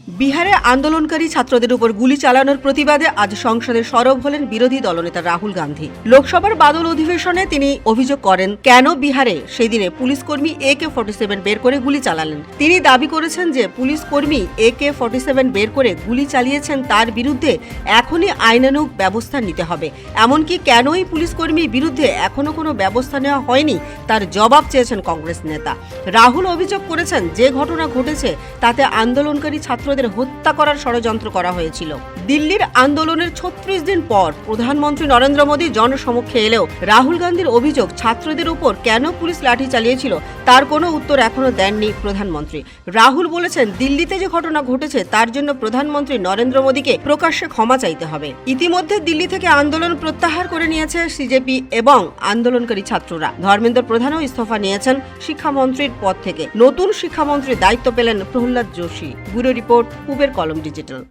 বিহারে আন্দোলনকারী ছাত্রদের উপর গুলি চালানোর প্রতিবাদে আজ সংসদে সরব হলেন বিরোধী দলনেতা রাহুল গান্ধী। লোকসভার বাদল অধিবেশনে তিনি অভিযোগ করেন, কেন বিহারে সেদিনে পুলিশ কর্মী AK-47 বের করে গুলি চালালেন। তিনি দাবি করেছেন যে পুলিশ কর্মী AK-47 বের করে গুলি চালিয়েছেন, তার বিরুদ্ধে এখনই আইনানুগ ব্যবস্থা নিতে হবে। এমনকি কেনই পুলিশ কর্মীর বিরুদ্ধে এখনো কোনো ব্যবস্থা নেওয়া হয়নি তার জবাব চেয়েছেন কংগ্রেস নেতা। রাহুল অভিযোগ করেছেন, যে ঘটনা ঘটেছে তাতে আন্দোলনকারী ছাত্রদের হত্যা করার ষড়যন্ত্র করা হয়েছিল। দিল্লির আন্দোলনের 36 দিন পর প্রধানমন্ত্রী নরেন্দ্র মোদী জনসমক্ষে এলেও রাহুল গান্ধীর অভিযোগ ছাত্রদের উপর কেন পুলিশ লাঠি চালিয়েছিল তার কোনো উত্তর এখনো দেননি প্রধানমন্ত্রী। রাহুল বলেছেন, দিল্লিতে যে ঘটনা ঘটেছে তার জন্য প্রধানমন্ত্রী নরেন্দ্র মোদীকে প্রকাশ্যে ক্ষমা চাইতে হবে। ইতিমধ্যে দিল্লি থেকে আন্দোলন প্রত্যাহার করে নিয়েছে সিজেপি এবং আন্দোলনকারী ছাত্ররা। ধর্মেন্দ্র প্রধানও ইস্তফা নিয়েছেন শিক্ষামন্ত্রীর পদ থেকে। নতুন শিক্ষামন্ত্রীর দায়িত্ব পেলেন প্রহ্লাদ যোশী। ব্যুরো রিপোর্ট, পূবের কলম ডিজিটাল।